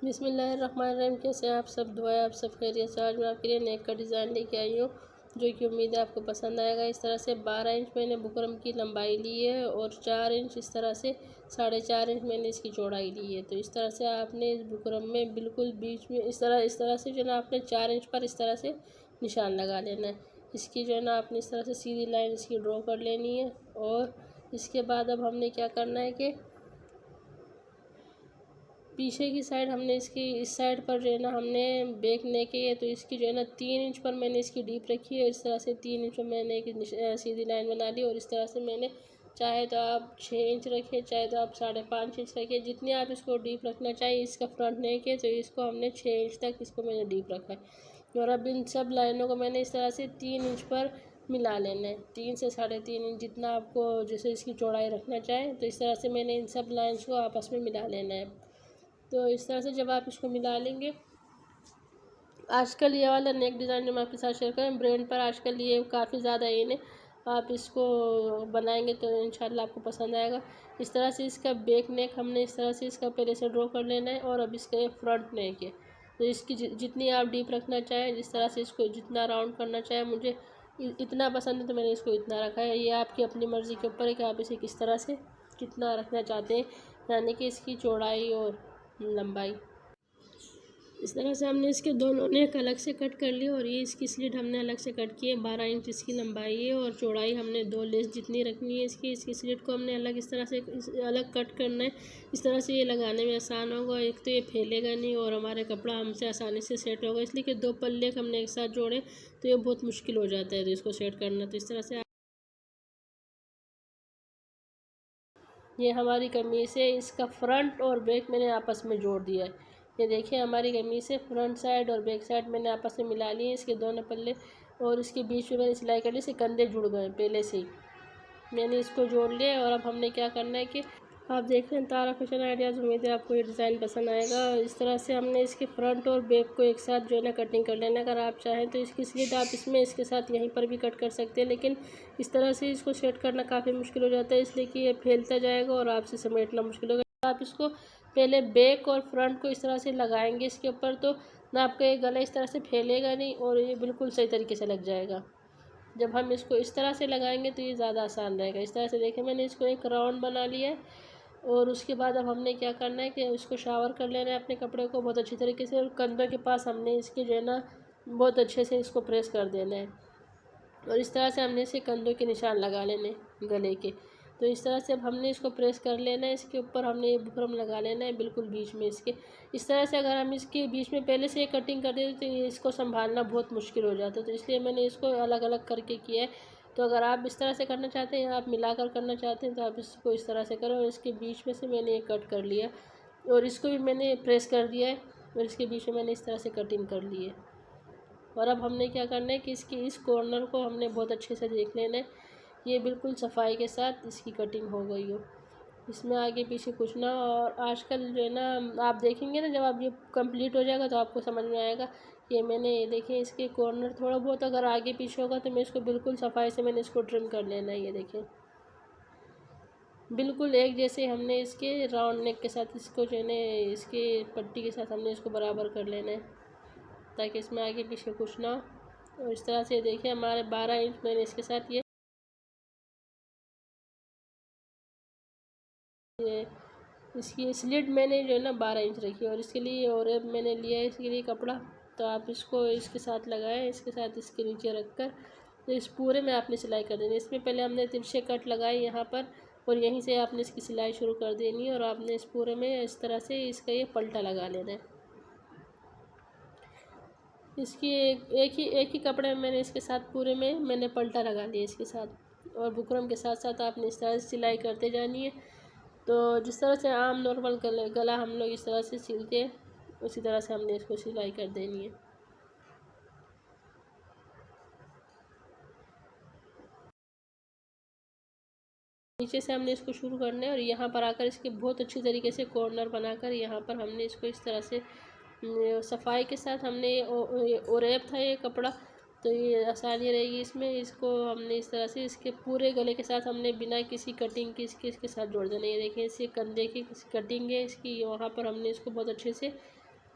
बिस्मिल्लाहिर्रहमानिर्रहीम। कैसे हैं आप सब? दुआ है आप सब खैरियत से। आज मैं आपके लिए नेक का डिज़ाइन लेके आई हूँ जो कि उम्मीद है आपको पसंद आएगा। इस तरह से 12 इंच मैंने बुकरम की लंबाई ली है और 4 इंच इस तरह से 4.5 इंच मैंने इसकी चौड़ाई ली है। तो इस तरह से आपने इस बुकरम में बिल्कुल बीच में इस तरह से जो है ना आपने 4 इंच पर इस तरह से निशान लगा लेना है। इसकी जो है ना आपने इस तरह से सीधी लाइन इसकी ड्रॉ कर लेनी है। और इसके बाद अब हमने क्या करना है कि पीछे की साइड हमने इसकी इस साइड पर जो है ना हमने बैक नेक है तो इसकी जो है ना 3 इंच पर मैंने इसकी डीप रखी है। इस तरह से 3 इंच में मैंने एक सीधी लाइन बना ली। और इस तरह से मैंने चाहे तो आप 6 इंच रखें, चाहे तो आप 5.5 इंच रखें, जितनी आप इसको डीप रखना चाहिए। इसका फ्रंट नेक है तो इसको हमने 6 इंच तक इसको मैंने डीप रखा है। और अब इन सब लाइनों को मैंने इस तरह से 3 इंच पर मिला लेना है। 3 से 3.5 इंच जितना आपको जैसे इसकी चौड़ाई रखना चाहें तो इस तरह से मैंने इन सब लाइन्स को आपस में मिला लेना है। तो इस तरह से जब आप इसको मिला लेंगे, आजकल ये वाला नेक डिज़ाइन जो मैं आपके साथ शेयर करें ब्रांड पर आजकल ये काफ़ी ज़्यादा इन है। आप इसको बनाएंगे तो इंशाल्लाह आपको पसंद आएगा। इस तरह से इसका बैक नेक हमने इस तरह से इसका पहले से ड्रॉ कर लेना है। और अब इसका ये फ्रंट नेक है तो इसकी जितनी आप डीप रखना चाहें, जिस तरह से इसको जितना राउंड करना चाहें, मुझे इतना पसंद है तो मैंने इसको इतना रखा है। ये आपकी अपनी मर्ज़ी के ऊपर है कि आप इसे किस तरह से कितना रखना चाहते हैं, यानी कि इसकी चौड़ाई और लंबाई। इस तरह से हमने इसके दोनों नेक अलग से कट कर लिया। और ये इसकी स्लिट हमने अलग से कट की है। 12 इंच इसकी लंबाई है और चौड़ाई हमने 2 लेस जितनी रखनी है इसकी स्लिट को हमने अलग इस तरह से अलग कट करना है। इस तरह से ये लगाने में आसान होगा। एक तो ये फैलेगा नहीं और हमारे कपड़ा हमसे आसानी से सेट होगा। इसलिए कि 2 पल्ले हमने एक साथ जोड़े तो ये बहुत मुश्किल हो जाता है तो इसको सेट करना। तो इस तरह से ये हमारी कमीज़ है, इसका फ्रंट और बैक मैंने आपस में जोड़ दिया है। ये देखिए हमारी कमीज़ है, फ्रंट साइड और बैक साइड मैंने आपस में मिला लिए इसके दोनों पल्ले। और इसके बीच में मैंने सिलाई कर ली, इसके कंधे जुड़ गए पहले से ही मैंने इसको जोड़ लिया। और अब हमने क्या करना है कि आप देख रहे हैं तारा फैशन आइडियाज़, उम्मीद है आपको ये डिज़ाइन पसंद आएगा। इस तरह से हमने इसके फ्रंट और बैक को एक साथ जो है ना कटिंग कर लेना। अगर आप चाहें तो इसकी स्लिट आप इसमें इसके साथ यहीं पर भी कट कर सकते हैं, लेकिन इस तरह से इसको सेट करना काफ़ी मुश्किल हो जाता है, इसलिए कि ये फैलता जाएगा और आपसे समेटना मुश्किल होगा। आप इसको पहले बैक और फ्रंट को इस तरह से लगाएंगे इसके ऊपर तो ना आपका ये गला इस तरह से फैलेगा नहीं और ये बिल्कुल सही तरीके से लग जाएगा। जब हम इसको इस तरह से लगाएंगे तो ये ज़्यादा आसान रहेगा। इस तरह से देखिए मैंने इसको एक राउंड बना लिया है। और उसके बाद अब हमने क्या करना है कि इसको शावर कर लेना है अपने कपड़े को बहुत अच्छी तरीके से। और कंधों के पास हमने इसके जो है ना बहुत अच्छे से इसको प्रेस कर देना है। और इस तरह से हमने इसे कंधों के निशान लगा लेने गले के। तो इस तरह से अब हमने इसको प्रेस कर लेना है। इसके ऊपर हमने ये बुकरम लगा लेना है बिल्कुल बीच में इसके। इस तरह से अगर हम इसके बीच में पहले से कटिंग कर देते तो ये इसको संभालना बहुत मुश्किल हो जाता है, तो इसलिए मैंने इसको अलग अलग करके किया है। तो अगर आप इस तरह से करना चाहते हैं, आप मिलाकर करना चाहते हैं तो आप इसको इस तरह से करें। और इसके बीच में से मैंने ये कट कर लिया और इसको भी मैंने प्रेस कर दिया है और इसके बीच में मैंने इस तरह से कटिंग कर ली है। और अब हमने क्या करना है कि इसकी इस कॉर्नर को हमने बहुत अच्छे से देख लेना है, ये बिल्कुल सफाई के साथ इसकी कटिंग हो गई हो, इसमें आगे पीछे कुछ ना। और आजकल जो है ना आप देखेंगे ना, जब आप ये कंप्लीट हो जाएगा तो आपको समझ में आएगा। ये मैंने ये देखें इसके कॉर्नर थोड़ा बहुत अगर आगे पीछे होगा तो मैं इसको बिल्कुल सफाई से मैंने इसको ट्रिम कर लेना है। ये देखें बिल्कुल एक जैसे हमने इसके राउंड नेक के साथ इसको जो है ना इसके पट्टी के साथ हमने इसको बराबर कर लेना है ताकि इसमें आगे पीछे कुछ ना हो। और इस तरह से देखिए हमारे 12 इंच मैंने इसके साथ ये इसकी स्लिट मैंने जो है ना 12 इंच रखी। और इसके लिए और अब मैंने लिया है इसके लिए कपड़ा, तो आप इसको इसके साथ लगाएं, इसके साथ इसके नीचे रखकर तो इस पूरे में आपने सिलाई कर देनी है। इसमें पहले हमने तिरछे कट लगाए यहाँ पर और यहीं से आपने इसकी सिलाई शुरू कर देनी है। और आपने इस पूरे में इस तरह से इसका ये पलटा लगा लेना है। इसकी एक ही कपड़े में मैंने इसके साथ पूरे में मैंने पलटा लगा लिया इसके साथ। और बुकरम के साथ साथ आपने इस तरह से सिलाई करते जानी है। तो जिस तरह से आम नॉर्मल गला हम लोग इस तरह से सिलते हैं उसी तरह से हमने इसको सिलाई कर देनी है। नीचे से हमने इसको शुरू करना है और यहाँ पर आकर इसके बहुत अच्छी तरीके से कॉर्नर बनाकर यहाँ पर हमने इसको इस तरह से सफाई के साथ हमने ओरेब था ये कपड़ा, तो ये आसानी रहेगी इसमें। इसको हमने इस तरह से इसके पूरे गले के साथ हमने बिना किसी कटिंग की इसके साथ जोड़ देना है। ये देखिए इसके कंधे की कटिंग है इसकी, वहाँ पर हमने इसको बहुत अच्छे से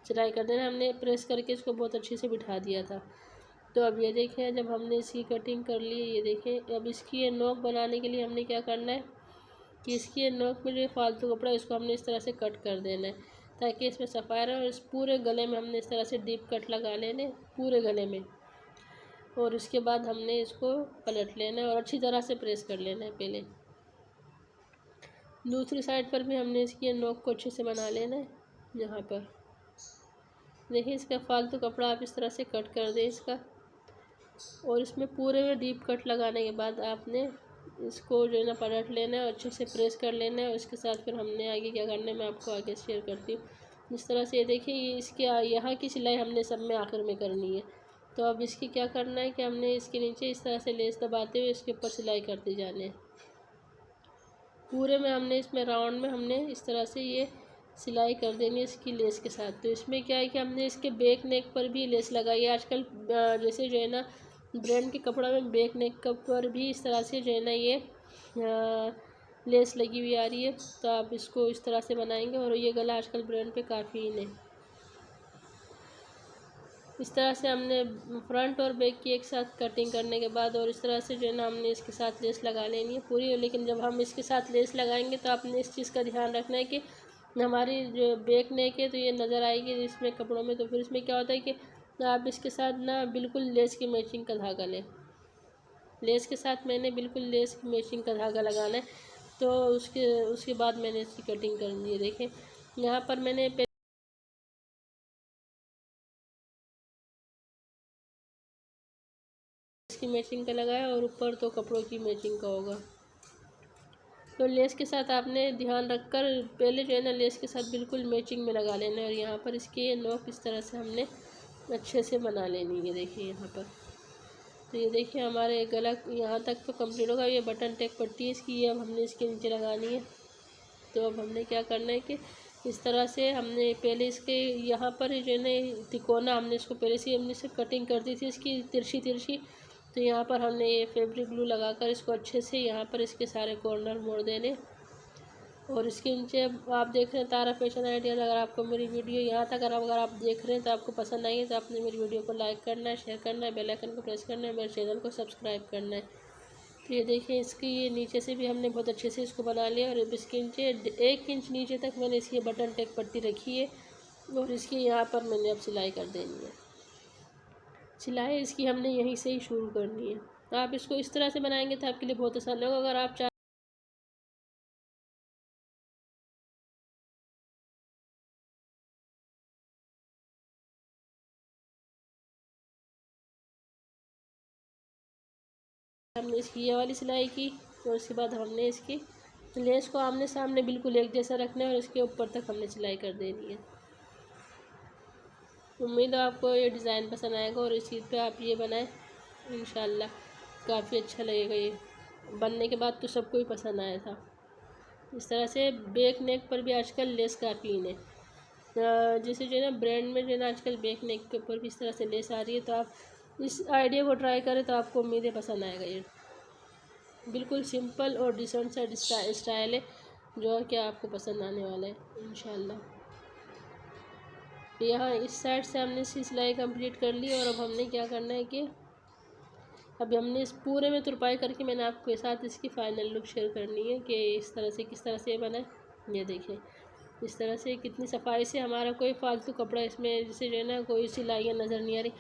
सिलाई कर देना। हमने प्रेस करके इसको बहुत अच्छे से बिठा दिया था। तो अब ये देखें, जब हमने इसकी कटिंग कर ली, ये देखें, अब इसकी ये नोक बनाने के लिए हमने क्या करना है कि इसकी ये नोक में जो फालतू कपड़ा है इसको हमने इस तरह से कट कर देना है, ताकि इसमें सफाई रहे। और इस पूरे गले में हमने इस तरह से डीप कट लगा लेने, पूरे गले में। और उसके बाद हमने इसको पलट लेना है और अच्छी तरह से प्रेस कर लेना है पहले। दूसरी साइड पर भी हमने इसकी नोक को अच्छे से बना लेना है। यहाँ पर देखिए, इसका फालतू कपड़ा आप इस तरह से कट कर दें इसका। और इसमें पूरे में डीप कट लगाने के बाद आपने इसको जो है ना पलट लेना है और अच्छे से प्रेस कर लेना है। और इसके साथ फिर हमने आगे क्या करना है मैं आपको आगे शेयर करती हूँ। इस तरह से ये देखिए, ये इसके यहाँ की सिलाई हमने सब में आखिर में करनी है। तो अब इसकी क्या करना है कि हमने इसके नीचे इस तरह से लेस दबाते हुए इसके ऊपर सिलाई करते जाने हैं। पूरे में हमने इसमें राउंड में हमने इस तरह से ये सिलाई कर देनी है इसकी लेस के साथ। तो इसमें क्या है कि हमने इसके बैक नेक पर भी लेस लगाई है। आजकल जैसे जो है ना ब्रांड के कपड़ा में बैक नेक पर भी इस तरह से जो है ना ये लेस लगी हुई आ रही है। तो आप इसको इस तरह से बनाएंगे। और ये गला आजकल ब्रांड पे काफ़ी इन है। इस तरह से हमने फ्रंट और बैक की एक साथ कटिंग करने के बाद और इस तरह से जो है ना हमने इसके साथ लेस लगा लेनी है पूरी। लेकिन जब हम इसके साथ लेस लगाएंगे तो आपने इस चीज़ का ध्यान रखना है कि हमारी जो बैक नेक है तो ये नज़र आएगी इसमें कपड़ों में। तो फिर इसमें क्या होता है कि आप इसके साथ ना बिल्कुल लेस की मैचिंग का धागा लें। लेस के साथ मैंने बिल्कुल लेस की मैचिंग का धागा लगाना है। तो उसके बाद मैंने इसकी कटिंग करनी है। देखें, यहाँ पर मैंने इसकी मैचिंग का लगाया और ऊपर तो कपड़ों की मैचिंग का होगा। तो लेस के साथ आपने ध्यान रखकर पहले जो है ना लेस के साथ बिल्कुल मैचिंग में लगा लेना है। और यहाँ पर इसकी नोक इस तरह से हमने अच्छे से बना लेनी है। देखिए यहाँ पर, तो ये देखिए हमारे गला यहाँ तक तो कंप्लीट होगा। ये बटन टेक पट्टी है इसकी, ये अब हमने इसके नीचे लगानी है। तो अब हमने क्या करना है कि इस तरह से हमने पहले इसके यहाँ पर जो है ना तिकोना हमने इसको पहले से हमने से कटिंग कर दी थी इसकी तिरछी तिरछी। तो यहाँ पर हमने ये फैब्रिक ग्लू लगाकर इसको अच्छे से यहाँ पर इसके सारे कॉर्नर मोड़ देने। और इसके नीचे आप देख रहे हैं तारा फैशन आइडियाज़। अगर आपको मेरी वीडियो यहाँ तक अगर आप देख रहे हैं तो आपको पसंद आई है तो आपने मेरी वीडियो को लाइक करना है, शेयर करना है, बेल आइकन को प्रेस करना है, मेरे चैनल को सब्सक्राइब करना है। तो ये देखिए, इसकी ये नीचे से भी हमने बहुत अच्छे से इसको बना लिया। और इसके नीचे 1 इंच नीचे तक मैंने इसकी बटन टेक पट्टी रखी है। और इसकी यहाँ पर मैंने अब सिलाई कर देनी है। सिलाई इसकी हमने यहीं से ही शुरू करनी है। तो आप इसको इस तरह से बनाएंगे तो आपके लिए बहुत आसान होगा। अगर आप हमने इसकी ये वाली सिलाई की और उसके बाद हमने इसकी लेस को आमने सामने बिल्कुल एक जैसा रखना है और इसके ऊपर तक हमने सिलाई कर देनी है। उम्मीद है आपको ये डिज़ाइन पसंद आएगा और इस चीज़ पे आप ये बनाएं, इंशाल्लाह काफ़ी अच्छा लगेगा। ये बनने के बाद तो सबको ही पसंद आया था। इस तरह से बैक नेक पर भी आजकल लेस काफ़ी इन है। जैसे जो है ना ब्रांड में जो है ना आजकल बैक नेक के ऊपर भी इस तरह से लेस आ रही है। तो आप इस आइडिया को ट्राई करें तो आपको उम्मीदें पसंद आएगा। ये बिल्कुल सिंपल और डिसेंट सा स्टाइल है जो है कि आपको पसंद आने वाला है इंशाल्लाह। यहाँ इस साइड से हमने इसकी सिलाई कंप्लीट कर ली। और अब हमने क्या करना है कि अभी हमने इस पूरे में तुरपाई करके मैंने आपके साथ इसकी फ़ाइनल लुक शेयर करनी है कि इस तरह से किस तरह से ये बना है। ये देखें इस तरह से कितनी सफाई से, हमारा कोई फालतू कपड़ा इसमें जैसे जो है ना कोई सिलाइयाँ नज़र नहीं आ रही।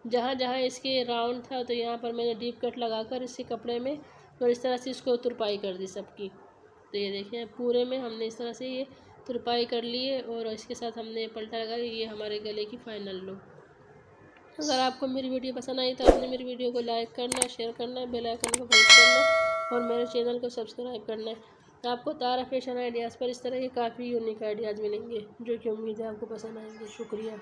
जहाँ जहाँ इसके राउंड था तो यहाँ पर मैंने डीप कट लगाकर इसके कपड़े में और इस तरह से इसको तुरपाई कर दी सबकी। तो ये देखें पूरे में हमने इस तरह से ये तुरपाई कर ली है और इसके साथ हमने पलटा लगा। ये हमारे गले की फ़ाइनल लुक। अगर आपको मेरी वीडियो पसंद आई तो आपने मेरी वीडियो को लाइक करना है, शेयर करना है, बेल आइकन को प्रेस करना है और मेरे चैनल को सब्सक्राइब करना है। तो आपको तारा फैशन आइडियाज़ पर इस तरह के काफ़ी यूनिक आइडियाज़ मिलेंगे जो कि उम्मीद है आपको पसंद आएंगे। शुक्रिया।